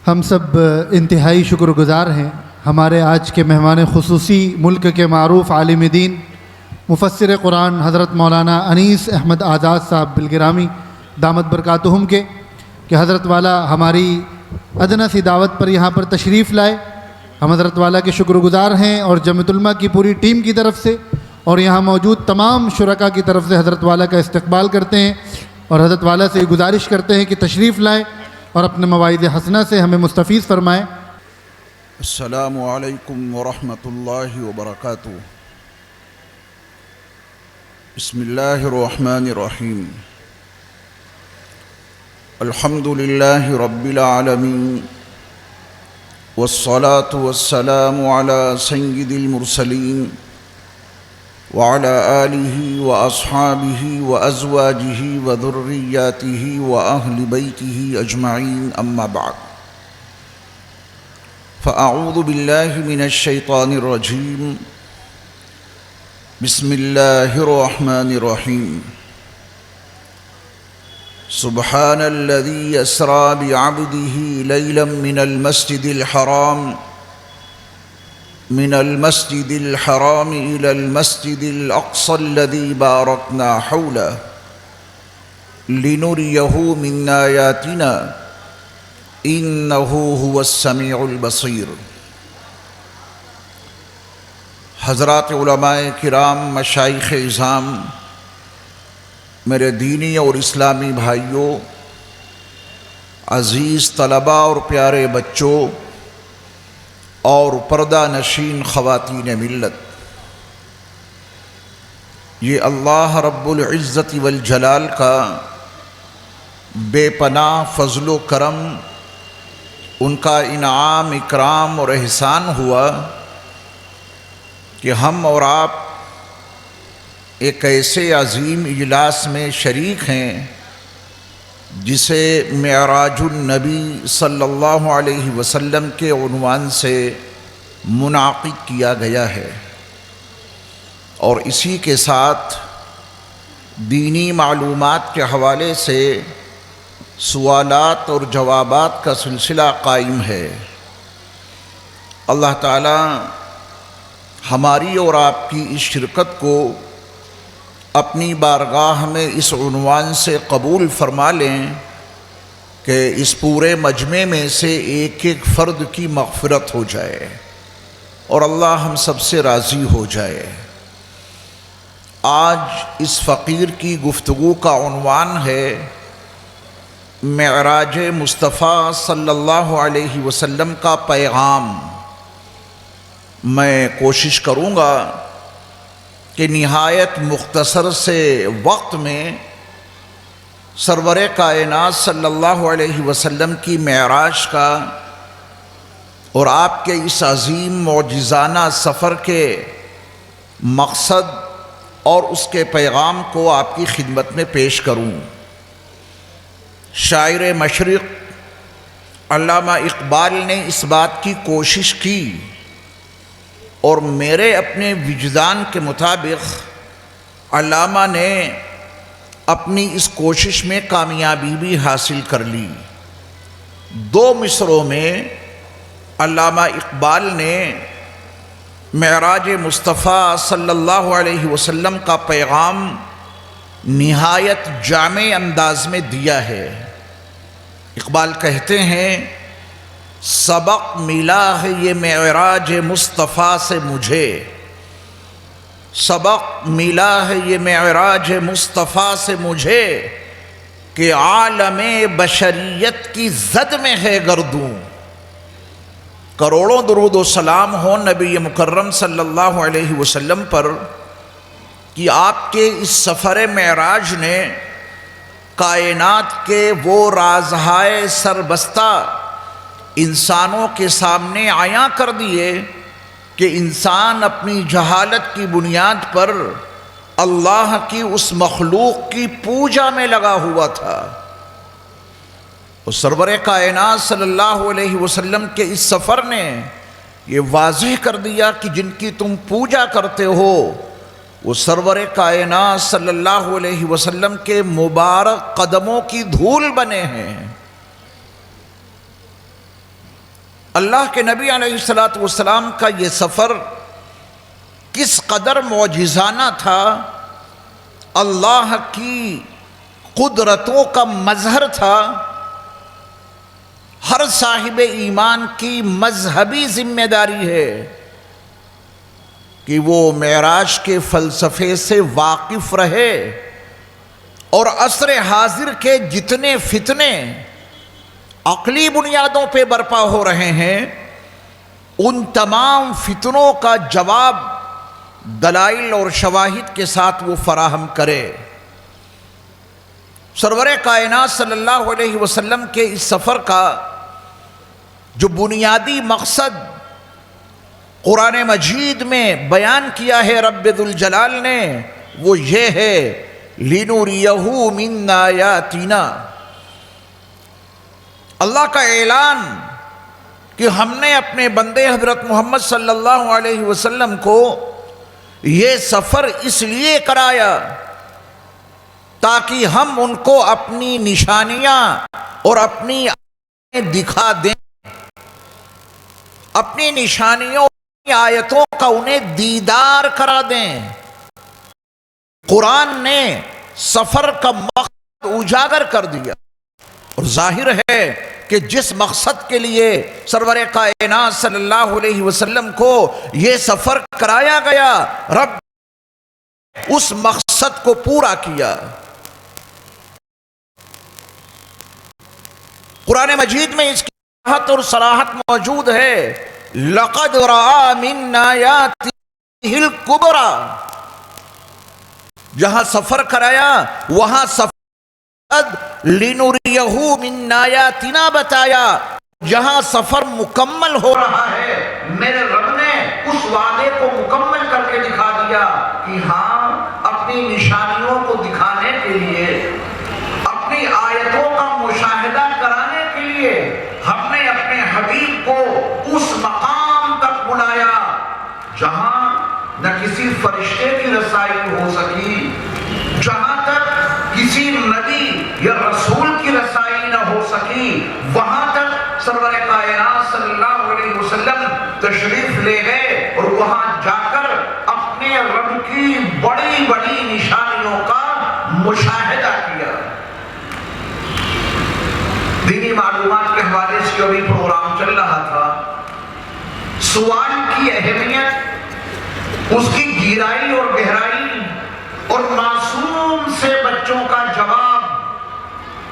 ہم سب انتہائی شکر گزار ہیں ہمارے آج کے مہمان خصوصی ملک کے معروف عالم دین مفسر قرآن حضرت مولانا انیس احمد آزاد صاحب بالگرامی دامت برکاتہم کے کہ حضرت والا ہماری ادنیٰ سی دعوت پر یہاں پر تشریف لائے۔ ہم حضرت والا کے شکر گزار ہیں اور جمعیت علماء کی پوری ٹیم کی طرف سے اور یہاں موجود تمام شرکاء کی طرف سے حضرت والا کا استقبال کرتے ہیں اور حضرت والا سے گزارش کرتے ہیں کہ تشریف لائیں اور اپنے مواعظ حسنہ سے ہمیں مستفیض فرمائیں۔ السلام علیکم ورحمۃ اللہ وبرکاتہ۔ بسم اللہ الرحمن الرحیم۔ الحمد للہ رب العالمین والصلاة والسلام علی سید المرسلین وعلى آلہ واصحابہ وازواجہ وذریاتہ واہل بیتہ اجمعین، اما بعد فاعوذ باللہ من الشیطان الرجیم، بسم اللہ الرحمن الرحیم۔ سبحان الذی اسری بعبدہ لیلا من المسجد الحرام إلى المسجد الأقصى الذي باركنا حوله لنريه من آياتنا إنه هو السميع البصير۔ حضرات علماء کرام، مشائخ اعظام، میرے دینی اور اسلامی بھائیوں، عزیز طلباء اور پیارے بچوں اور پردہ نشین خواتین ملت، یہ اللہ رب العزت والجلال کا بے پناہ فضل و کرم، ان کا انعام، اکرام اور احسان ہوا کہ ہم اور آپ ایک ایسے عظیم اجلاس میں شریک ہیں جسے معراج النبی صلی اللہ علیہ وسلم کے عنوان سے منعقد کیا گیا ہے، اور اسی کے ساتھ دینی معلومات کے حوالے سے سوالات اور جوابات کا سلسلہ قائم ہے۔ اللہ تعالی ہماری اور آپ کی اس شرکت کو اپنی بارگاہ میں اس عنوان سے قبول فرما لیں کہ اس پورے مجمع میں سے ایک ایک فرد کی مغفرت ہو جائے اور اللہ ہم سب سے راضی ہو جائے۔ آج اس فقیر کی گفتگو کا عنوان ہے معراج مصطفیٰ صلی اللہ علیہ وسلم کا پیغام۔ میں کوشش کروں گا کہ نہایت مختصر سے وقت میں سرور کائنات صلی اللہ علیہ وسلم کی معراج کا اور آپ کے اس عظیم معجزانہ سفر کے مقصد اور اس کے پیغام کو آپ کی خدمت میں پیش کروں۔ شاعر مشرق علامہ اقبال نے اس بات کی کوشش کی اور میرے اپنے وجدان کے مطابق علامہ نے اپنی اس کوشش میں کامیابی بھی حاصل کر لی۔ دو مصروں میں علامہ اقبال نے معراج مصطفیٰ صلی اللہ علیہ وسلم کا پیغام نہایت جامع انداز میں دیا ہے۔ اقبال کہتے ہیں، سبق ملا ہے یہ معراج مصطفیٰ سے مجھے، سبق ملا ہے یہ معراج مصطفیٰ سے مجھے کہ عالم بشریت کی زد میں ہے گردوں۔ کروڑوں درود و سلام ہو نبی مکرم صلی اللہ علیہ وسلم پر کہ آپ کے اس سفر معراج نے کائنات کے وہ رازہائے سربستہ انسانوں کے سامنے عیاں کر دیے کہ انسان اپنی جہالت کی بنیاد پر اللہ کی اس مخلوق کی پوجا میں لگا ہوا تھا۔ اور سرور کائنات صلی اللہ علیہ وسلم کے اس سفر نے یہ واضح کر دیا کہ جن کی تم پوجا کرتے ہو وہ سرور کائنات صلی اللہ علیہ وسلم کے مبارک قدموں کی دھول بنے ہیں۔ اللہ کے نبی علیہ الصلوۃ والسلام کا یہ سفر کس قدر معجزانہ تھا، اللہ کی قدرتوں کا مظہر تھا، ہر صاحب ایمان کی مذہبی ذمہ داری ہے کہ وہ معراج کے فلسفے سے واقف رہے اور عصر حاضر کے جتنے فتنے عقلی بنیادوں پہ برپا ہو رہے ہیں ان تمام فتنوں کا جواب دلائل اور شواہد کے ساتھ وہ فراہم کرے۔ سرور کائنات صلی اللہ علیہ وسلم کے اس سفر کا جو بنیادی مقصد قرآن مجید میں بیان کیا ہے رب ذوالجلال نے، وہ یہ ہے لِنُرِيَهُ مِنْ آیَاتِنَا، اللہ کا اعلان کہ ہم نے اپنے بندے حضرت محمد صلی اللہ علیہ وسلم کو یہ سفر اس لیے کرایا تاکہ ہم ان کو اپنی نشانیاں اور اپنی آیتیں دکھا دیں، اپنی نشانیوں آیتوں کا انہیں دیدار کرا دیں۔ قرآن نے سفر کا مقصد اجاگر کر دیا، اور ظاہر ہے کہ جس مقصد کے لیے سرور کائنات صلی اللہ علیہ وسلم کو یہ سفر کرایا گیا، رب اس مقصد کو پورا کیا۔ قرآن مجید میں اس کی صراحت اور صراحت موجود ہے، لَقَدْ رَآ مِنْ آیَاتِهِ الْكُبْرَى، جہاں سفر کرایا وہاں سفر لِنُرِيَهُ مِنْ آیَاتِنَا بتایا، جہاں سفر مکمل ہو رہا ہے میرے رب نے اس وعدے کو مکمل کر کے دکھا دیا کہ ہاں اپنی نشانیوں کو دکھانے کے لیے، اپنی آیتوں کا مشاہدہ کرانے کے لیے ہم نے اپنے حبیب کو اس مقام تک بلایا جہاں نہ کسی فرشتے کی رسائی ہو سکی، جہاں تک کسی نبی یا رسول کی رسائی نہ ہو سکی، وہاں تک سرور کائنات صلی اللہ علیہ وسلم تشریف لے گئے اور وہاں جا کر اپنے رب کی بڑی بڑی نشانیوں کا مشاہدہ کیا۔ دینی معلومات کے حوالے سے ابھی پروگرام چل رہا تھا، سوال کی اہمیت، اس کی گہرائی اور گہرائی اور معصوم سے بچوں کا جواب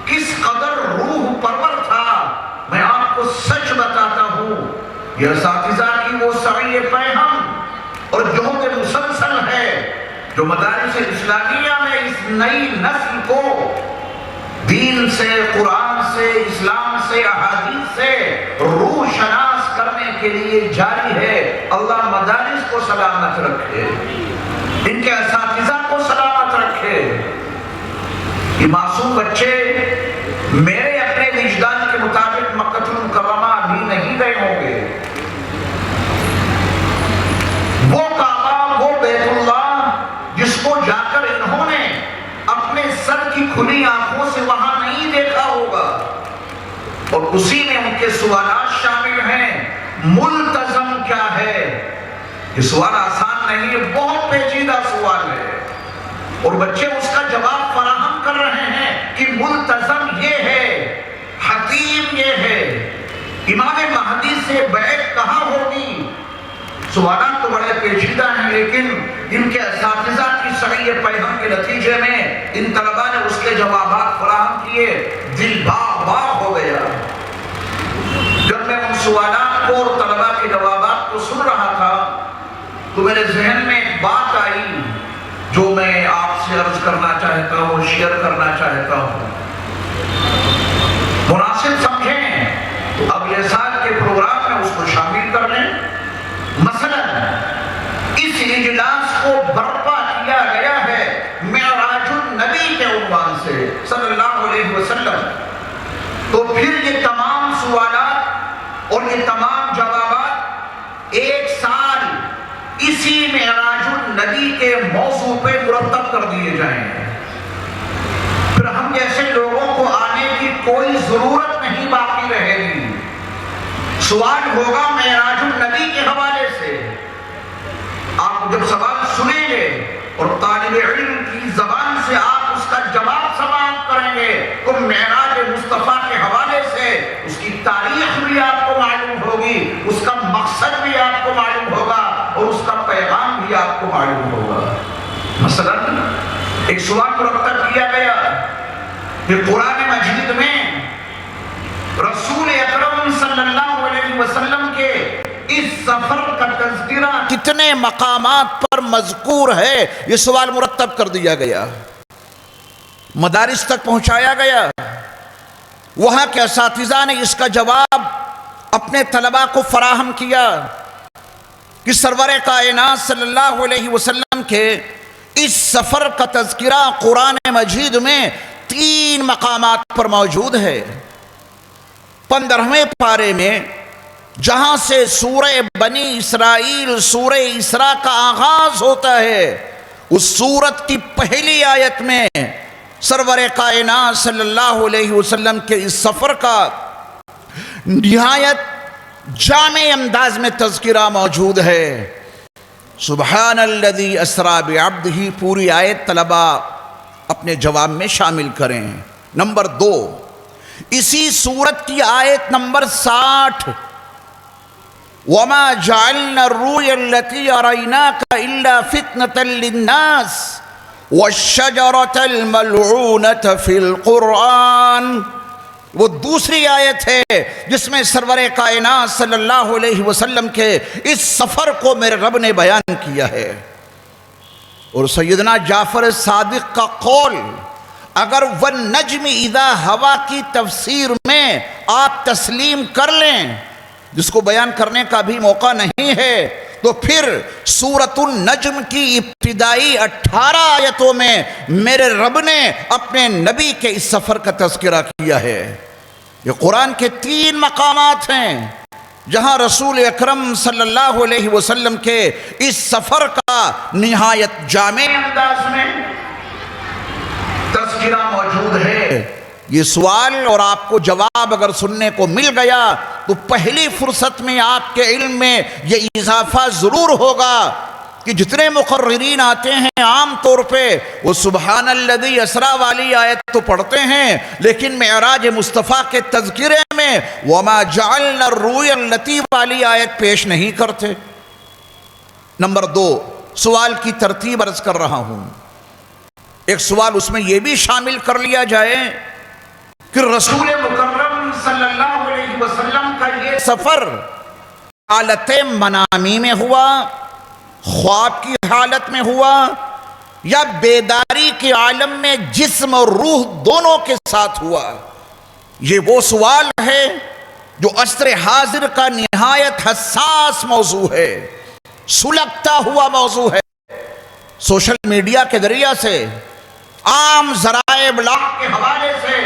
کس قدر روح پرور تھا، میں آپ کو سچ بتاتا ہوں، یہ اساتذہ کی وہ سعی فہم اور جہد مسلسل ہے جو مدارس اسلامیہ میں اس نئی نسل کو دین سے، قرآن سے، اسلام سے، احادیث سے روح شناس کرنے کے لیے جاری ہے۔ اللہ مدارس کو سلامت رکھے، ان کے اساتذہ کو سلامت رکھے۔ یہ معصوم بچے میرے اپنے وجدان کے مطابق مکہ المکرمہ ابھی نہیں گئے ہوں گے، وہ کعبہ، وہ بیت اللہ جس کو جا کر انہوں نے اپنے سر کی کھلی آنکھوں سے وہاں نہیں دیکھا ہوگا، اور اسی میں ان کے سوالات شامل ہیں۔ ملتزم کیا ہے؟ یہ سوال آسان نہیں ہے، بہت پیچیدہ سوال ہے، اور بچے اس کا جواب فراہم کر رہے ہیں کہ ملتزم یہ ہے، حتیم یہ ہے، امام مہدی سے بیعت کہاں ہوگی۔ سوالات تو بڑے پیچیدہ ہیں، لیکن ان کے اساتذہ کی سعی فہم کے نتیجے میں ان طلباء نے اس کے جوابات فراہم کیے، دل باغ باغ ہو گیا۔ جب میں ان سوالات کو اور طلباء کے جوابات کو سن رہا تھا تو میرے ذہن میں ایک بات آئی جو میں آپ سے عرض کرنا چاہتا ہوں، شیئر کرنا چاہتا ہوں۔ مناسب سمجھیں تو اگلے سال کے پروگرام میں اس کو شامل کر لیں۔ مثلا اس اجلاس کو برپا کیا گیا ہے معراج النبی کے عنوان سے صلی اللہ علیہ وسلم، تو پھر یہ تمام سوالات اور یہ تمام جوابات ایک سال اسی معراج النبی کے موضوع پہ مرتب کر دیے جائیں گے۔ پھر ہم جیسے لوگوں کو آنے کی کوئی ضرورت نہیں باقی رہے گی۔ سوال ہوگا معراج النبی کے حوالے سے. آپ جب سوال سنیں گے اور طالب علم کی زبان سے آپ اس کا جواب سماعت کریں گے تو معراج مصطفیٰ کے حوالے سے اس کی تاریخ بھی آپ کو معلوم ہوگی, اس کا مقصد بھی آپ کو معلوم ہوگا اور اس کا پیغام بھی آپ کو معلوم ہوگا. مثلا ایک سوال مرتب کیا گیا کہ قرآن مجید میں رسول اکرم صلی اللہ علیہ وسلم کے اس سفر کا تذکرہ کتنے مقامات پر مذکور ہے, یہ سوال مرتب کر دیا گیا, مدارس تک پہنچایا گیا. وہاں کے اساتذہ نے اس کا جواب اپنے طلباء کو فراہم کیا کہ سرور کائنات صلی اللہ علیہ وسلم کے اس سفر کا تذکرہ قرآن مجید میں 3 مقامات پر موجود ہے. 15ویں پارے میں جہاں سے سورہ بنی اسرائیل سورہ اسراء کا آغاز ہوتا ہے, اس سورت کی پہلی آیت میں سرور کائنات صلی اللہ علیہ وسلم کے اس سفر کا نہایت جامع انداز میں تذکرہ موجود ہے. سبحان الذی اسری بعبدہ, پوری آیت طلبہ اپنے جواب میں شامل کریں. نمبر 2, اسی سورت کی آیت نمبر 60, وَمَا جَعَلْنَا الرُّؤْيَا الَّتِي أَرَيْنَاكَ إِلَّا فِتْنَةً لِلنَّاسِ وَالشَّجَرَةَ الْمَلْعُونَةَ فِي الْقُرْآنِ. وہ دوسری آیت ہے جس میں سرور کائنات صلی اللہ علیہ وسلم کے اس سفر کو میرے رب نے بیان کیا ہے. اور سیدنا جعفر صادق کا قول اگر وَالنَّجْمِ اِذَا ہوا کی تفسیر میں آپ تسلیم کر لیں, جس کو بیان کرنے کا بھی موقع نہیں ہے, تو پھر سورۃ النجم کی ابتدائی 18 آیتوں میں میرے رب نے اپنے نبی کے اس سفر کا تذکرہ کیا ہے. یہ قرآن کے 3 مقامات ہیں جہاں رسول اکرم صلی اللہ علیہ وسلم کے اس سفر کا نہایت جامع انداز میں تذکرہ موجود ہے. یہ سوال اور آپ کو جواب اگر سننے کو مل گیا تو پہلی فرصت میں آپ کے علم میں یہ اضافہ ضرور ہوگا کہ جتنے مقررین آتے ہیں عام طور پہ وہ سبحان الذی اسری والی آیت تو پڑھتے ہیں, لیکن معراج مصطفیٰ کے تذکرے میں وما جعلنا الرؤیا التی والی آیت پیش نہیں کرتے. نمبر 2, سوال کی ترتیب عرض کر رہا ہوں. ایک سوال اس میں یہ بھی شامل کر لیا جائے کہ رسول مکرم صلی اللہ علیہ وسلم کا یہ سفر حالت منامی میں ہوا, خواب کی حالت میں ہوا, یا بیداری کے عالم میں جسم اور روح دونوں کے ساتھ ہوا. یہ وہ سوال ہے جو عصر حاضر کا نہایت حساس موضوع ہے, سلگتا ہوا موضوع ہے. سوشل میڈیا کے ذریعہ سے, عام ذرائع ابلاغ کے حوالے سے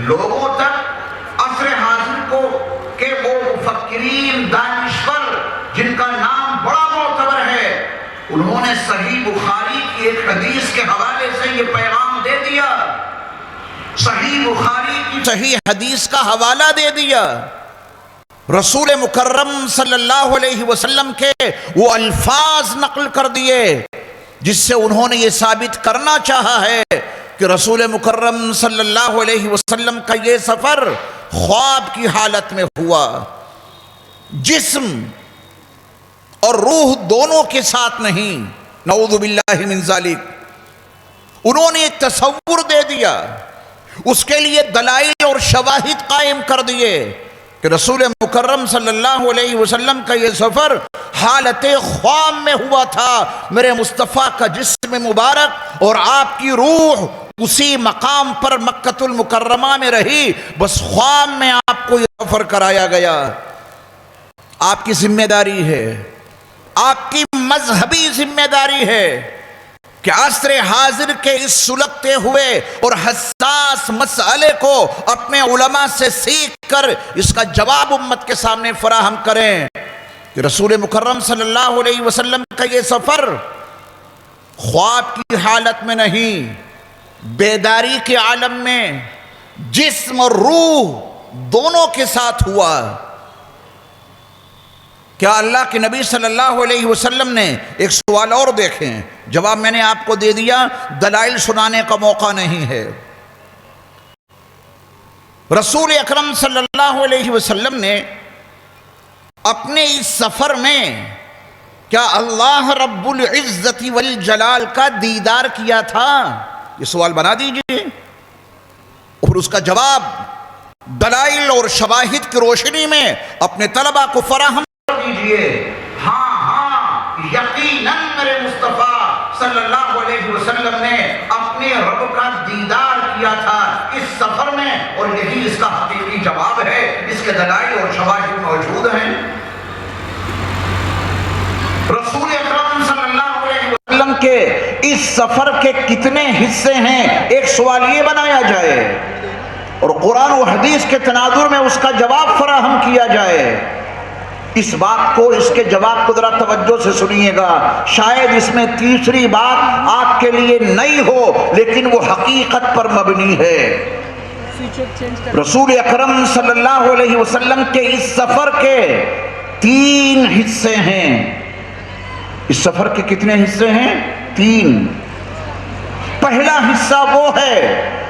لوگوں تک عصر حاضر کو کہ وہ مفکرین دانشور جن کا نام بڑا معتبر ہے, انہوں نے صحیح بخاری کی ایک حدیث کے حوالے سے یہ پیغام دے دیا, صحیح بخاری کی صحیح حدیث کا حوالہ دے دیا, رسول مکرم صلی اللہ علیہ وسلم کے وہ الفاظ نقل کر دیے جس سے انہوں نے یہ ثابت کرنا چاہا ہے کہ رسول مکرم صلی اللہ علیہ وسلم کا یہ سفر خواب کی حالت میں ہوا, جسم اور روح دونوں کے ساتھ نہیں, نعوذ باللہ من ذالک. انہوں نے تصور دے دیا, اس کے لیے دلائل اور شواہد قائم کر دیے کہ رسول مکرم صلی اللہ علیہ وسلم کا یہ سفر حالت خواب میں ہوا تھا. میرے مصطفیٰ کا جسم مبارک اور آپ کی روح اسی مقام پر مکۃ المکرمہ میں رہی, بس خواب میں آپ کو یہ سفر کرایا گیا. آپ کی ذمہ داری ہے, آپ کی مذہبی ذمہ داری ہے کہ عصر حاضر کے اس سلگتے ہوئے اور حساس مسئلے کو اپنے علماء سے سیکھ کر اس کا جواب امت کے سامنے فراہم کریں کہ رسول مکرم صلی اللہ علیہ وسلم کا یہ سفر خواب کی حالت میں نہیں, بیداری کے عالم میں جسم اور روح دونوں کے ساتھ ہوا. کیا اللہ کے نبی صلی اللہ علیہ وسلم نے ایک سوال اور دیکھیں، جواب میں نے آپ کو دے دیا، دلائل سنانے کا موقع نہیں ہے۔ رسول اکرم صلی اللہ علیہ وسلم نے اپنے اس سفر میں کیا اللہ رب العزت والجلال کا دیدار کیا تھا؟ یہ سوال بنا دیجئے اور اس کا جواب دلائل اور شواہد کی روشنی میں اپنے طلبہ کو فراہم کیجئے۔ ہاں یقیناً میرے مصطفیٰ صلی اللہ علیہ وسلم نے اپنے رب کا دیدار کیا تھا اس سفر میں، اور یہی اس کا حقیقی جواب ہے، اس کے دلائل اور شواہد موجود ہیں۔ رسول اکرم صلی اللہ علیہ وسلم کے اس سفر کے کتنے حصے ہیں، ایک سوال یہ بنایا جائے اور قرآن و حدیث کے تناظر میں اس کا جواب فراہم کیا جائے۔ اس بات کو، اس کے جواب کو ذرا توجہ سے سنیے گا، شاید اس میں تیسری بات آپ کے لیے نئی ہو لیکن وہ حقیقت پر مبنی ہے۔ رسول اکرم صلی اللہ علیہ وسلم کے اس سفر کے 3 حصے ہیں۔ اس سفر کے کتنے حصے ہیں؟ 3۔ پہلا حصہ وہ ہے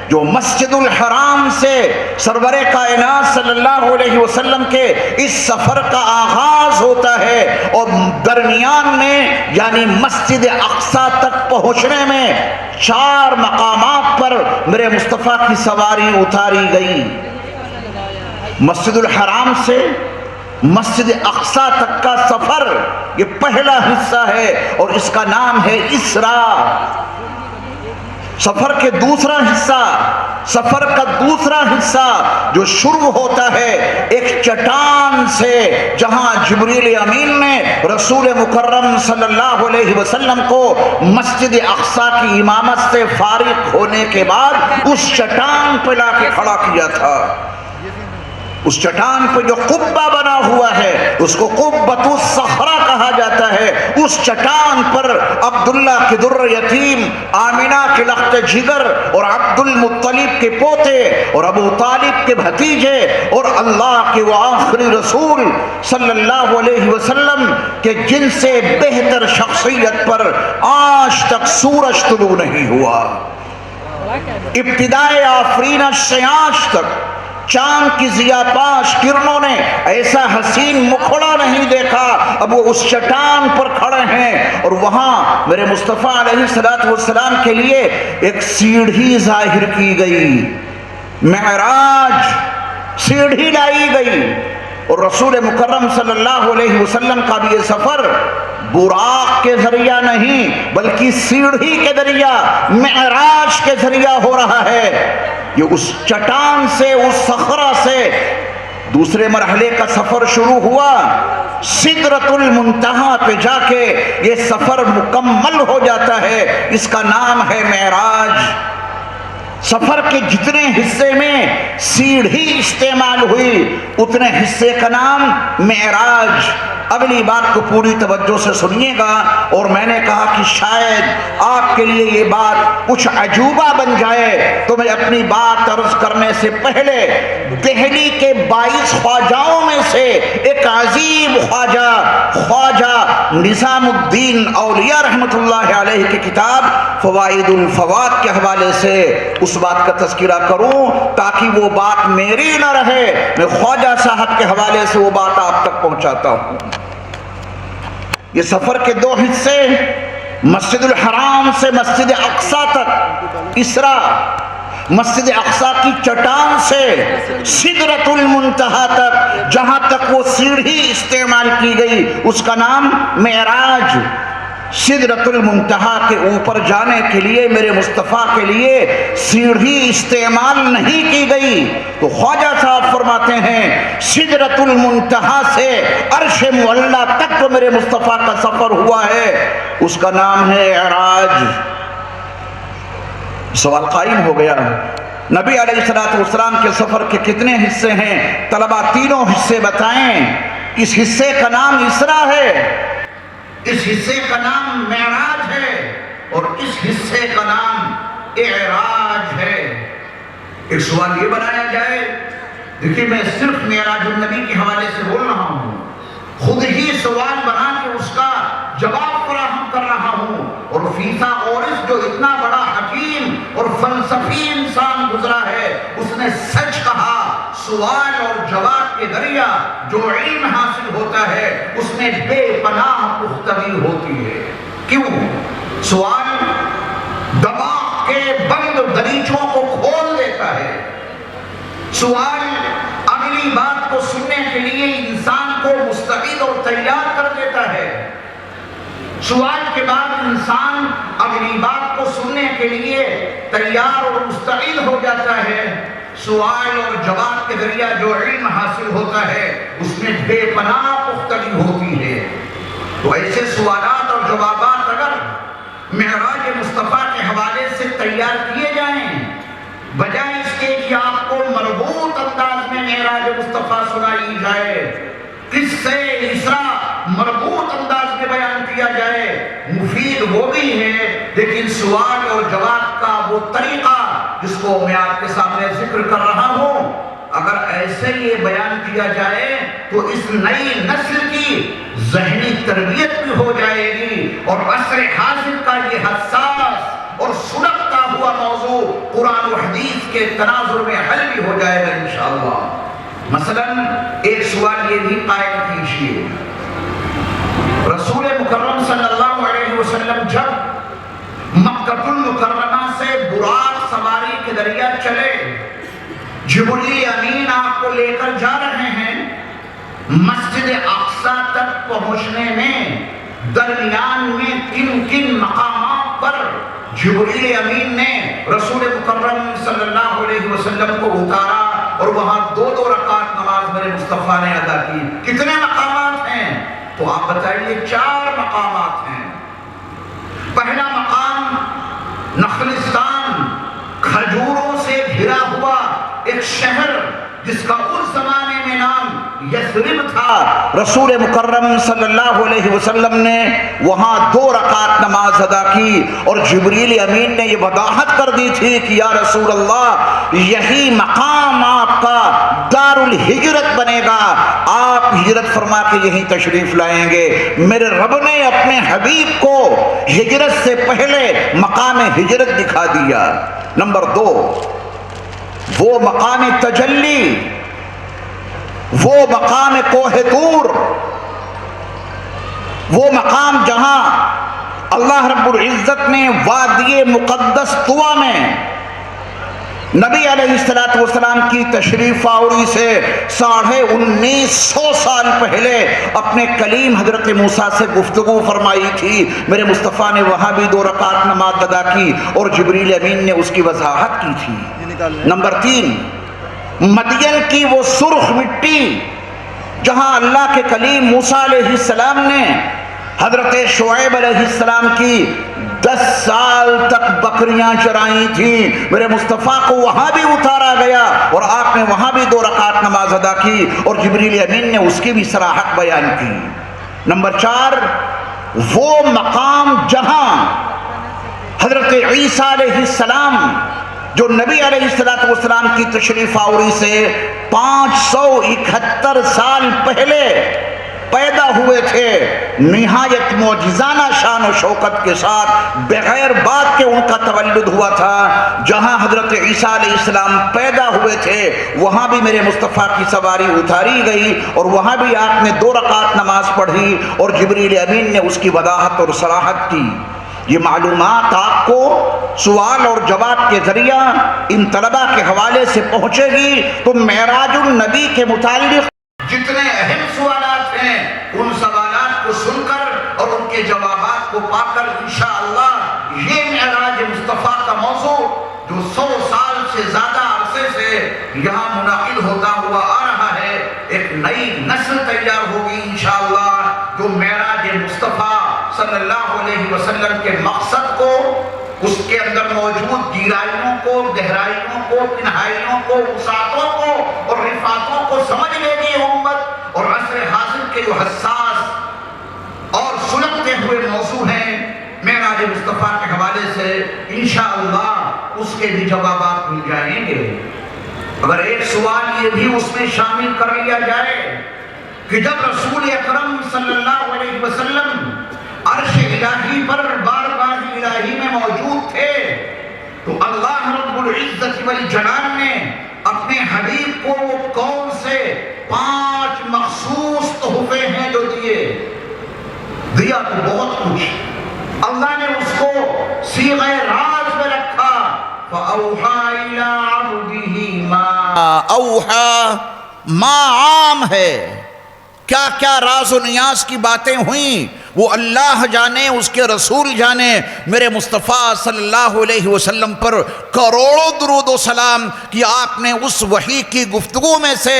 جو مسجد الحرام سے سرور کائنات صلی اللہ علیہ وسلم کے اس سفر کا آغاز ہوتا ہے، اور درمیان میں یعنی مسجد اقصی تک پہنچنے میں 4 مقامات پر میرے مصطفیٰ کی سواری اتاری گئی۔ مسجد الحرام سے مسجد اقصی تک کا سفر یہ پہلا حصہ ہے اور اس کا نام ہے اسراء۔ سفر کا دوسرا حصہ جو شروع ہوتا ہے ایک چٹان سے، جہاں جبریل امین نے رسول مکرم صلی اللہ علیہ وسلم کو مسجد اقصی کی امامت سے فارغ ہونے کے بعد اس چٹان پہ لا کے کھڑا کیا تھا۔ اس چٹان پہ جو قبہ بنا ہوا ہے اس کو قبۃ الصخرہ کہا جاتا ہے۔ اس چٹان پر عبداللہ کے در یتیم، آمنہ کے لخت جگر اور عبد المطلب کے پوتے اور ابو طالب کے بھتیجے اور اللہ کے وہ آخری رسول صلی اللہ علیہ وسلم کے جن سے بہتر شخصیت پر آج تک سورج طلوع نہیں ہوا، ابتدائے آفرینش سے آج تک چاند کی ضیاء پاش کرنوں نے ایسا حسین مکھڑا نہیں دیکھا۔ اب وہ اس چٹان پر کھڑے ہیں اور وہاں میرے مصطفیٰ علیہ السلام کے لیے ایک سیڑھی ظاہر کی گئی، معراج سیڑھی لائی گئی، اور رسول مکرم صلی اللہ علیہ وسلم کا بھی یہ سفر براق کے ذریعہ نہیں بلکہ سیڑھی کے ذریعہ، معراج کے ذریعہ ہو رہا ہے۔ یہ اس چٹان سے، اس صخرہ سے دوسرے مرحلے کا سفر شروع ہوا، سدرۃ المنتہا پہ جا کے یہ سفر مکمل ہو جاتا ہے، اس کا نام ہے معراج۔ سفر کے جتنے حصے میں سیڑھی استعمال ہوئی اتنے حصے کا نام معراج۔ اگلی بات کو پوری توجہ سے سنیے گا، اور میں نے کہا کہ شاید آپ کے لیے یہ بات کچھ عجوبہ بن جائے، تو میں اپنی بات عرض کرنے سے پہلے دہلی کے 22 خواجاؤں میں سے ایک عظیم خواجہ نظام الدین اولیاء رحمۃ اللہ علیہ کی کتاب فوائد الفوائد کے حوالے سے اس بات کا تذکرہ کروں تاکہ وہ بات میری نہ رہے، میں خواجہ صاحب کے حوالے سے وہ بات آپ تک پہنچاتا ہوں۔ یہ سفر کے 2 حصے، مسجد الحرام سے مسجد اقصی تک اسراء، مسجد اقصی کی چٹان سے سدرۃ المنتہا تک جہاں تک وہ سیڑھی استعمال کی گئی اس کا نام معراج۔ سدرۃ المنتہا کے اوپر جانے کے لیے میرے مصطفیٰ کے لیے سیڑھی استعمال نہیں کی گئی، تو خواجہ صاحب فرماتے ہیں سدرۃ المنتہا سے عرش معلیٰ تک جو میرے مصطفیٰ کا سفر ہوا ہے اس کا نام ہے معراج۔ سوال قائم ہو گیا، نبی علیہ السلام کے سفر کے کتنے حصے ہیں؟ طلبہ تینوں حصے بتائیں۔ اس حصے کا نام اسراء ہے، اس حصے کا نام معراج ہے، اور اس حصے کا نام اعراج ہے۔ ایک سوال یہ بنایا جائے، دیکھیے میں صرف معراج النبی کے حوالے سے بول رہا ہوں، خود ہی فیسا اورس جو اتنا بڑا حکیم اور فلسفی انسان گزرا ہے، اس نے سچ کہا، سوال اور جواب کے ذریعہ جو علم حاصل ہوتا ہے اس میں بے پناہ پختگی ہوتی ہے۔ کیوں؟ سوال دماغ کے بند دریچوں کو کھول دیتا ہے۔ سوال اگلی بات کو سننے کے لیے انسان کو مستعد اور تیار کر دیتا ہے۔ سوال کے بعد انسان اگلی بات کو سننے کے لیے تیار اور مستعد ہو جاتا ہے۔ سوال اور جواب کے ذریعہ جو علم حاصل ہوتا ہے اس میں بے پناہ پختگی ہوتی ہے۔ تو ایسے سوالات اور جوابات اگر معراج مصطفیٰ کے حوالے سے تیار کیے جائیں، بجائے اس کے کہ آپ کو مربوط انداز میں معراج مصطفیٰ سنائی جائے، کس سے اسرا مربوط انداز میں بیان کیا جائے، مفید وہ بھی ہے، لیکن سوال اور جواب کا وہ طریقہ جس کو میں آپ کے سامنے ذکر کر رہا ہوں، اگر ایسے یہ بیان کیا جائے تو اس نئی نسل کی ذہنی تربیت بھی ہو جائے گی، اور عصر حاضر کا یہ حساس اور سلگتا ہوا موضوع قرآن و حدیث کے تناظر میں حل بھی ہو جائے گا انشاءاللہ۔ مثلا ایک سوال یہ بھی قائم کیجیے، رسول مکرم صلی اللہ علیہ وسلم جب مکہ المکرمہ سے براق سواری کے ذریعہ چلے، جبریل امین آپ کو لے کر جا رہے ہیں، مسجد اقصی تک پہنچنے میں درمیان میں کن کن مقامات پر جبریل امین نے رسول مکرم صلی اللہ علیہ وسلم کو اتارا اور وہاں 2 رکعت نماز میرے مصطفیٰ نے ادا کی؟ کتنے مقامات ہیں؟ تو آپ بتائیے 4 مقامات ہیں۔ پہلا مقام نخلستان، کھجوروں سے گھرا ہوا ایک شہر جس کا اس زمانے میں نام یثرب تھا، رسول مکرم صلی اللہ علیہ وسلم نے وہاں 2 رکعت نماز ادا کی، اور جبریل امین نے یہ وضاحت کر دی تھی کہ یا رسول اللہ یہی مقام آپ کا دار الہجرت بنے گا، آپ ہجرت فرما کے یہیں تشریف لائیں گے۔ میرے رب نے اپنے حبیب کو ہجرت سے پہلے مقام ہجرت دکھا دیا۔ نمبر 2، وہ مقام تجلی، وہ مقام کوہ طور، وہ مقام جہاں اللہ رب العزت نے وادی مقدس طویٰ میں نبی علیہ السلام کی تشریف آوری سے 1950 سال پہلے اپنے کلیم حضرت موسیٰ سے گفتگو فرمائی تھی، میرے مصطفیٰ نے وہاں بھی 2 رکعت نماز ادا کی اور جبریل امین نے اس کی وضاحت کی تھی۔ نمبر 3، مدین کی وہ سرخ مٹی جہاں اللہ کے کلیم موسیٰ علیہ السلام نے حضرت شعیب علیہ السلام کی 10 سال تک بکریاں چرائی تھیں، میرے مصطفیٰ کو وہاں بھی اتارا گیا اور آپ نے وہاں بھی 2 رکعت نماز ادا کی اور جبریل امین نے اس کی بھی صراحت بیان کی۔ نمبر 4، وہ مقام جہاں حضرت عیسیٰ علیہ السلام جو نبی علیہ السلام کی تشریف آوری سے 571 سال پہلے پیدا ہوئے تھے، نہایت معجزانہ شان و شوکت کے ساتھ بغیر بات کے ان کا تولد ہوا تھا، جہاں حضرت عیسیٰ علیہ السلام پیدا ہوئے تھے وہاں بھی میرے مصطفیٰ کی سواری اتاری گئی اور وہاں بھی آپ نے 2 رکعت نماز پڑھی اور جبریل امین نے اس کی وضاحت اور صراحت کی۔ یہ معلومات آپ کو سوال اور جواب کے ذریعہ ان طلبہ کے حوالے سے پہنچے گی تو معراج النبی کے متعلق جتنے اہم سوالات ہیں ان سوالات کو سن کر اور ان کے جوابات کو پا کر انشاءاللہ یہ معراج مصطفیٰ کا موضوع جو 100 سال سے زیادہ عرصے سے یہاں منعقد ہوتا ہوا آ رہا ہے، ایک نئی نسل تیار ہوگی انشاءاللہ جو معراج مصطفیٰ صلی اللہ علیہ وسلم کے مقصد کو، اس کے اندر موجود گہرائیوں کو، تنہائیوں کو، وسعتوں کو اور رفعتوں کو سمجھ لے گی امت، اور عصر حاضر کے جو حساس اور سلگتے ہوئے موضوع ہیں معراج مصطفیٰ کے حوالے سے انشاءاللہ اس کے بھی جوابات مل جائیں گے۔ اگر ایک سوال یہ بھی اس میں شامل کر لیا جائے کہ جب رسول اکرم صلی اللہ علیہ وسلم عرش الہی پر بارگاہ الہی میں موجود تھے تو اللہ رب العزت والجلال نے اپنے حبیب کو وہ کون سے 5 مخصوص تحفے ہیں جو دیا تو بہت کچھ، اللہ نے اس کو صیغہ راز میں رکھا، فَأَوْحَى إِلَىٰ عَبْدِهِ مَا أَوْحَى، ما عام ہے، کیا کیا راز و نیاز کی باتیں ہوئیں وہ اللہ جانے، اس کے رسول جانے۔ میرے مصطفیٰ صلی اللہ علیہ وسلم پر کروڑوں درود و سلام کہ آپ نے اس وحی کی گفتگو میں سے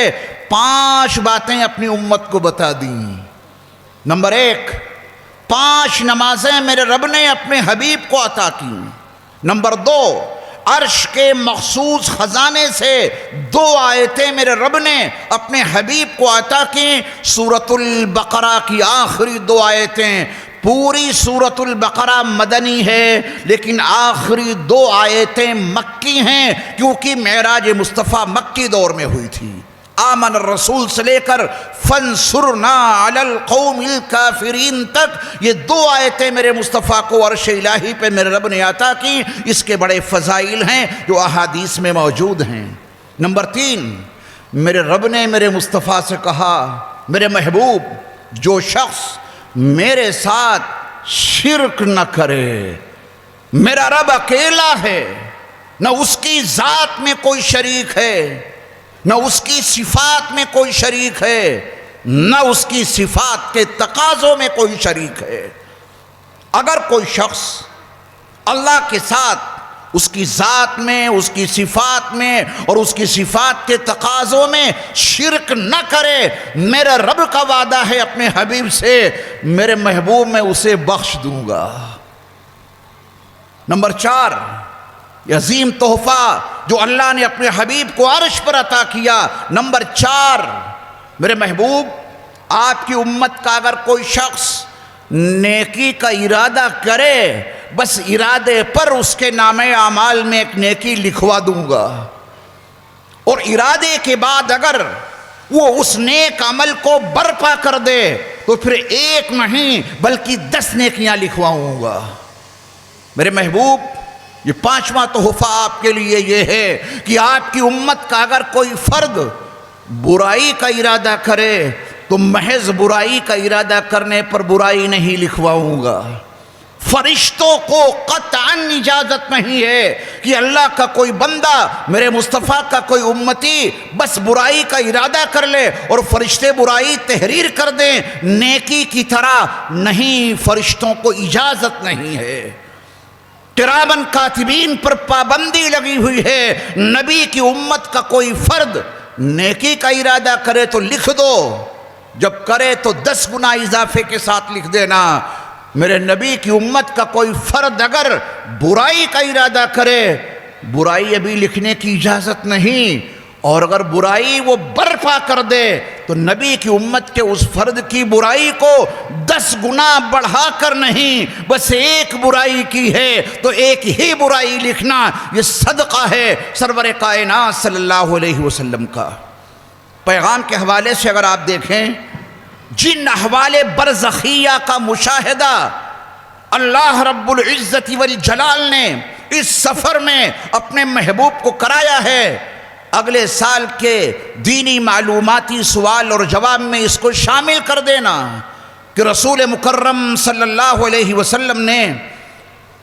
5 باتیں اپنی امت کو بتا دیں۔ نمبر 1، 5 نمازیں میرے رب نے اپنے حبیب کو عطا کی۔ نمبر 2، عرش کے مخصوص خزانے سے 2 آیتیں میرے رب نے اپنے حبیب کو عطا کی۔ سورۃ البقرہ کی آخری 2 آیتیں، پوری سورۃ البقرہ مدنی ہے لیکن آخری 2 آیتیں مکی ہیں کیونکہ معراج مصطفیٰ مکی دور میں ہوئی تھی۔ آمن الرسول سے لے کر فانصرنا علی القوم الکافرین تک یہ 2 آیتیں میرے مصطفیٰ کو عرش الہی پہ میرے رب نے عطا کی۔ اس کے بڑے فضائل ہیں جو احادیث میں موجود ہیں۔ نمبر 3، میرے رب نے میرے مصطفیٰ سے کہا، میرے محبوب جو شخص میرے ساتھ شرک نہ کرے، میرا رب اکیلا ہے، نہ اس کی ذات میں کوئی شریک ہے، نہ اس کی صفات میں کوئی شریک ہے، نہ اس کی صفات کے تقاضوں میں کوئی شریک ہے۔ اگر کوئی شخص اللہ کے ساتھ اس کی ذات میں، اس کی صفات میں اور اس کی صفات کے تقاضوں میں شرک نہ کرے، میرے رب کا وعدہ ہے اپنے حبیب سے، میرے محبوب میں اسے بخش دوں گا۔ نمبر 4، یہ عظیم تحفہ جو اللہ نے اپنے حبیب کو عرش پر عطا کیا۔ نمبر 4، میرے محبوب آپ کی امت کا اگر کوئی شخص نیکی کا ارادہ کرے، بس ارادے پر اس کے نامہ اعمال میں ایک نیکی لکھوا دوں گا، اور ارادے کے بعد اگر وہ اس نیک عمل کو برپا کر دے تو پھر 1 نہیں بلکہ 10 نیکیاں لکھواؤں گا۔ میرے محبوب یہ 5واں تحفہ آپ کے لیے یہ ہے کہ آپ کی امت کا اگر کوئی فرد برائی کا ارادہ کرے تو محض برائی کا ارادہ کرنے پر برائی نہیں لکھواؤں گا۔ فرشتوں کو قطعاً اجازت نہیں ہے کہ اللہ کا کوئی بندہ، میرے مصطفیٰ کا کوئی امتی بس برائی کا ارادہ کر لے اور فرشتے برائی تحریر کر دیں نیکی کی طرح، نہیں، فرشتوں کو اجازت نہیں ہے۔ کرامن کاتبین پر پابندی لگی ہوئی ہے، نبی کی امت کا کوئی فرد نیکی کا ارادہ کرے تو لکھ دو، جب کرے تو 10 گنا اضافے کے ساتھ لکھ دینا۔ میرے نبی کی امت کا کوئی فرد اگر برائی کا ارادہ کرے، برائی ابھی لکھنے کی اجازت نہیں، اور اگر برائی وہ برپا کر دے تو نبی کی امت کے اس فرد کی برائی کو 10 گنا بڑھا کر نہیں، بس 1 برائی کی ہے تو 1 ہی برائی لکھنا، یہ صدقہ ہے سرور کائنات صلی اللہ علیہ وسلم کا۔ پیغام کے حوالے سے اگر آپ دیکھیں، جن احوال برزخیہ کا مشاہدہ اللہ رب العزت والجلال نے اس سفر میں اپنے محبوب کو کرایا ہے، اگلے سال کے دینی معلوماتی سوال اور جواب میں اس کو شامل کر دینا کہ رسول مکرم صلی اللہ علیہ وسلم نے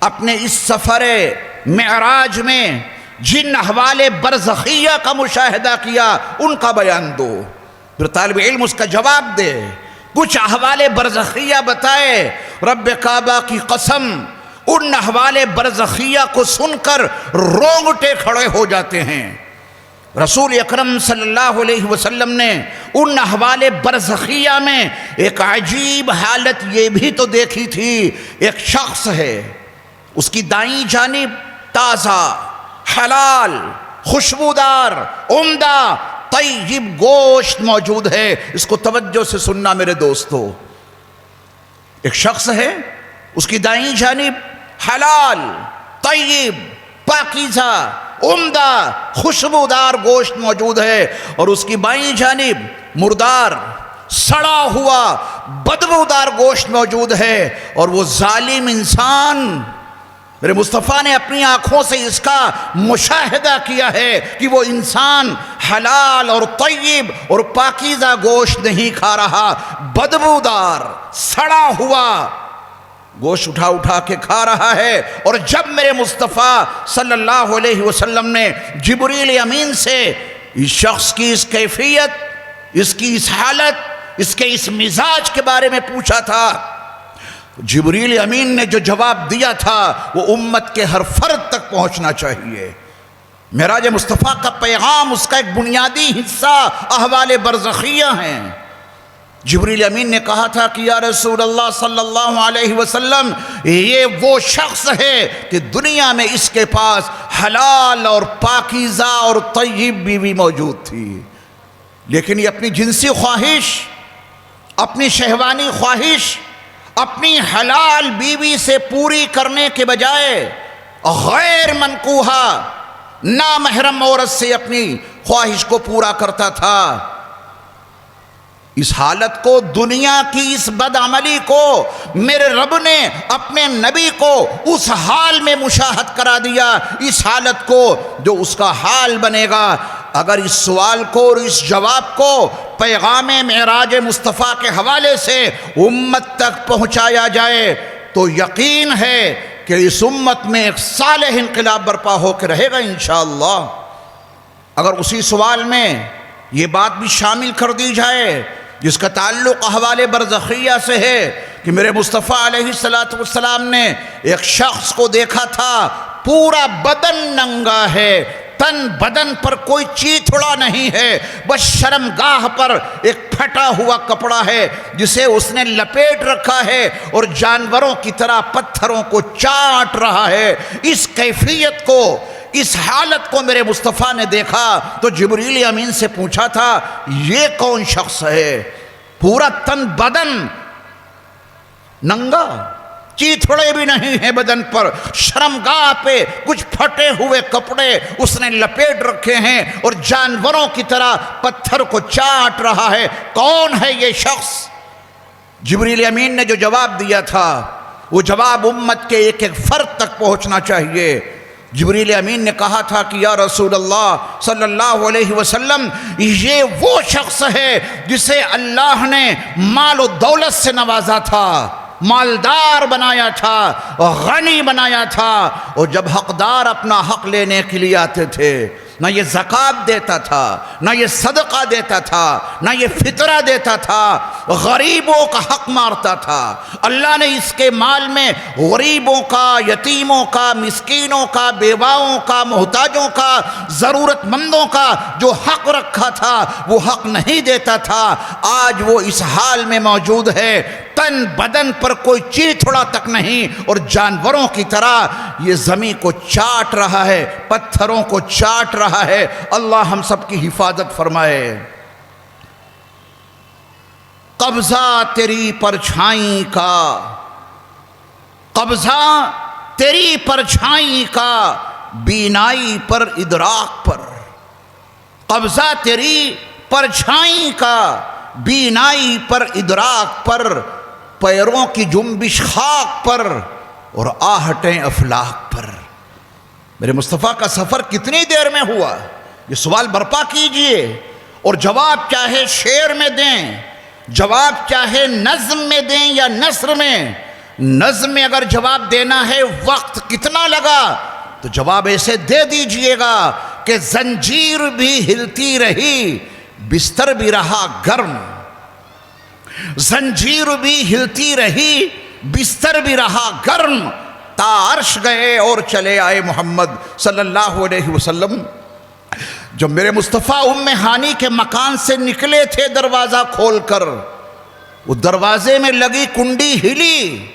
اپنے اس سفر معراج میں جن احوال برزخیہ کا مشاہدہ کیا ان کا بیان دو، پھر طالب علم اس کا جواب دے۔ کچھ احوال برزخیہ بتائے، رب کعبہ کی قسم ان احوال برزخیہ کو سن کر رونگٹے کھڑے ہو جاتے ہیں۔ رسول اکرم صلی اللہ علیہ وسلم نے ان احوال برزخیہ میں ایک عجیب حالت یہ بھی تو دیکھی تھی، ایک شخص ہے، اس کی دائیں جانب تازہ، حلال، خوشبودار، عمدہ، طیب گوشت موجود ہے۔ اس کو توجہ سے سننا میرے دوستو، ایک شخص ہے، اس کی دائیں جانب حلال، طیب، پاکیزہ، عمدہ، خوشبودار گوشت موجود ہے، اور اس کی بائیں جانب مردار، سڑا ہوا، بدبودار گوشت موجود ہے، اور وہ ظالم انسان میرے مصطفیٰ نے اپنی آنکھوں سے اس کا مشاہدہ کیا ہے کہ وہ انسان حلال اور طیب اور پاکیزہ گوشت نہیں کھا رہا، بدبودار سڑا ہوا گوشت اٹھا اٹھا کے کھا رہا ہے۔ اور جب میرے مصطفیٰ صلی اللہ علیہ وسلم نے جبریل امین سے اس شخص کی اس کیفیت، اس کی اس حالت، اس کے اس مزاج کے بارے میں پوچھا تھا، جبریل امین نے جو جواب دیا تھا وہ امت کے ہر فرد تک پہنچنا چاہیے۔ معراج مصطفیٰ کا پیغام، اس کا ایک بنیادی حصہ احوال برزخیہ ہیں۔ جبریل امین نے کہا تھا کہ یا رسول اللہ صلی اللہ علیہ وسلم، یہ وہ شخص ہے کہ دنیا میں اس کے پاس حلال اور پاکیزہ اور طیب بیوی موجود تھی، لیکن یہ اپنی جنسی خواہش، اپنی شہوانی خواہش اپنی حلال بیوی سے پوری کرنے کے بجائے غیر منکوحہ نامحرم عورت سے اپنی خواہش کو پورا کرتا تھا۔ اس حالت کو، دنیا کی اس بدعملی کو میرے رب نے اپنے نبی کو اس حال میں مشاہد کرا دیا، اس حالت کو جو اس کا حال بنے گا۔ اگر اس سوال کو اور اس جواب کو پیغام معراج مصطفیٰ کے حوالے سے امت تک پہنچایا جائے تو یقین ہے کہ اس امت میں ایک صالح انقلاب برپا ہو کے رہے گا انشاءاللہ۔ اگر اسی سوال میں یہ بات بھی شامل کر دی جائے جس کا تعلق احوال برزخیہ سے ہے کہ میرے مصطفیٰ علیہ السلام نے ایک شخص کو دیکھا تھا، پورا بدن ننگا ہے، تن بدن پر کوئی چیتھڑا نہیں ہے، بس شرمگاہ پر ایک پھٹا ہوا کپڑا ہے جسے اس نے لپیٹ رکھا ہے اور جانوروں کی طرح پتھروں کو چاٹ رہا ہے۔ اس کیفیت کو، اس حالت کو میرے مصطفیٰ نے دیکھا تو جبریل امین سے پوچھا تھا یہ کون شخص ہے؟ پورا تن بدن ننگا، چیتھڑے بھی نہیں ہیں بدن پر، شرمگاہ پہ کچھ پھٹے ہوئے کپڑے اس نے لپیٹ رکھے ہیں اور جانوروں کی طرح پتھر کو چاٹ رہا ہے۔ کون ہے یہ شخص؟ جبریل امین نے جو جواب دیا تھا وہ جواب امت کے ایک ایک فرد تک پہنچنا چاہیے۔ جبریل امین نے کہا تھا کہ یا رسول اللہ صلی اللہ علیہ وسلم، یہ وہ شخص ہے جسے اللہ نے مال و دولت سے نوازا تھا، مالدار بنایا تھا، غنی بنایا تھا، اور جب حقدار اپنا حق لینے کے لیے آتے تھے نہ یہ زکوٰۃ دیتا تھا، نہ یہ صدقہ دیتا تھا، نہ یہ فطرہ دیتا تھا، غریبوں کا حق مارتا تھا۔ اللہ نے اس کے مال میں غریبوں کا، یتیموں کا، مسکینوں کا، بیواؤں کا، محتاجوں کا، ضرورت مندوں کا جو حق رکھا تھا وہ حق نہیں دیتا تھا۔ آج وہ اس حال میں موجود ہے، تن بدن پر کوئی چیتھڑا تک نہیں، اور جانوروں کی طرح یہ زمین کو چاٹ رہا ہے، پتھروں کو چاٹ رہا ہے۔ اللہ ہم سب کی حفاظت فرمائے۔ قبضہ تیری پرچھائی کا، قبضہ تیری پرچھائی کا، بینائی پر ادراک پر، قبضہ تیری پرچھائی کا، بینائی پر ادراک پر، پیروں کی جنبش خاک پر اور آہٹیں افلاک پر۔ میرے مصطفیٰ کا سفر کتنی دیر میں ہوا؟ یہ سوال برپا کیجئے اور جواب چاہے شعر میں دیں، جواب چاہے نظم میں دیں یا نثر میں۔ نظم میں اگر جواب دینا ہے وقت کتنا لگا تو جواب ایسے دے دیجئے گا کہ زنجیر بھی ہلتی رہی، بستر بھی رہا گرم، زنجیر بھی ہلتی رہی، بستر بھی رہا گرم، تا عرش گئے اور چلے آئے محمد صلی اللہ علیہ وسلم۔ جب میرے مصطفیٰ ام ہانی کے مکان سے نکلے تھے دروازہ کھول کر، وہ دروازے میں لگی کنڈی ہلی،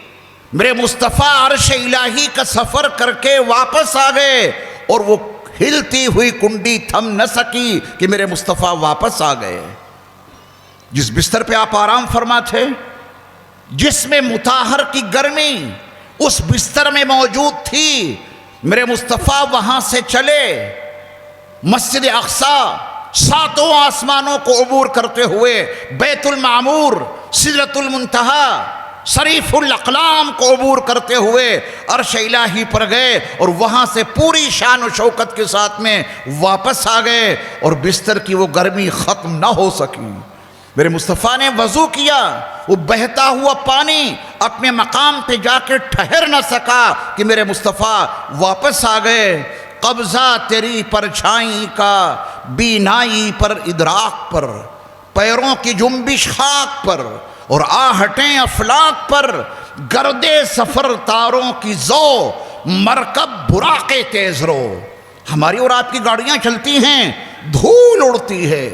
میرے مصطفیٰ عرش الہی کا سفر کر کے واپس آ گئے اور وہ ہلتی ہوئی کنڈی تھم نہ سکی کہ میرے مصطفیٰ واپس آ گئے۔ جس بستر پہ آپ آرام فرما تھے، جس میں مطہر کی گرمی اس بستر میں موجود تھی، میرے مصطفیٰ وہاں سے چلے مسجد اقصی، ساتوں آسمانوں کو عبور کرتے ہوئے بیت المعمور، سدرۃ المنتہا، صریف الاقلام کو عبور کرتے ہوئے عرش الہی پر گئے اور وہاں سے پوری شان و شوکت کے ساتھ میں واپس آ گئے، اور بستر کی وہ گرمی ختم نہ ہو سکی۔ میرے مصطفیٰ نے وضو کیا، وہ بہتا ہوا پانی اپنے مقام پہ جا کے ٹھہر نہ سکا کہ میرے مصطفیٰ واپس آ گئے۔ قبضہ تیری پرچھائی کا بینائی پر ادراک پر، پیروں کی جنبش خاک پر اور آہٹیں افلاک پر، گرد سفر تاروں کی زو، مرکب براق تیز رو۔ ہماری اور آپ کی گاڑیاں چلتی ہیں، دھول اڑتی ہے،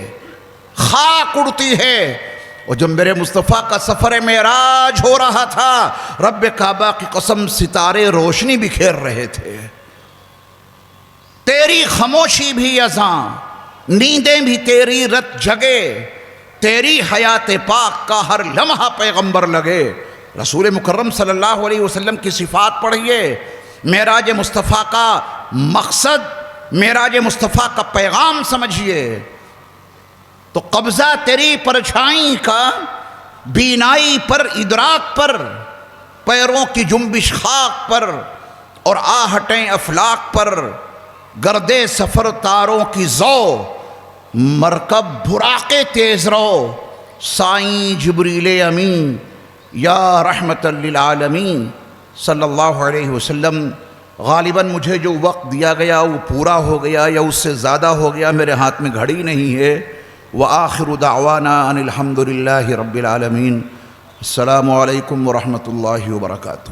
خاک اڑتی ہے، اور جب میرے مصطفیٰ کا سفر معراج ہو رہا تھا، رب کعبہ کی قسم ستارے روشنی بکھیر رہے تھے۔ تیری خاموشی بھی اذاں، نیندیں بھی تیری رت جگے، تیری حیات پاک کا ہر لمحہ پیغمبر لگے۔ رسول مکرم صلی اللہ علیہ وسلم کی صفات پڑھیے، معراج مصطفیٰ کا مقصد، معراج مصطفیٰ کا پیغام سمجھیے۔ تو قبضہ تیری پرچھائی کا بینائی پر ادراک پر، پیروں کی جنبش خاک پر اور آہٹیں افلاک پر، گرد سفر تاروں کی زو، مرکب براق تیز رو۔ سائیں جبریل امین یا رحمت للعالمین صلی اللہ علیہ وسلم، غالباً مجھے جو وقت دیا گیا وہ پورا ہو گیا یا اس سے زیادہ ہو گیا، میرے ہاتھ میں گھڑی نہیں ہے۔ وآخر دعوانا ان الحمد للہ رب العالمین۔ السلام علیکم ورحمۃ اللہ وبرکاتہ۔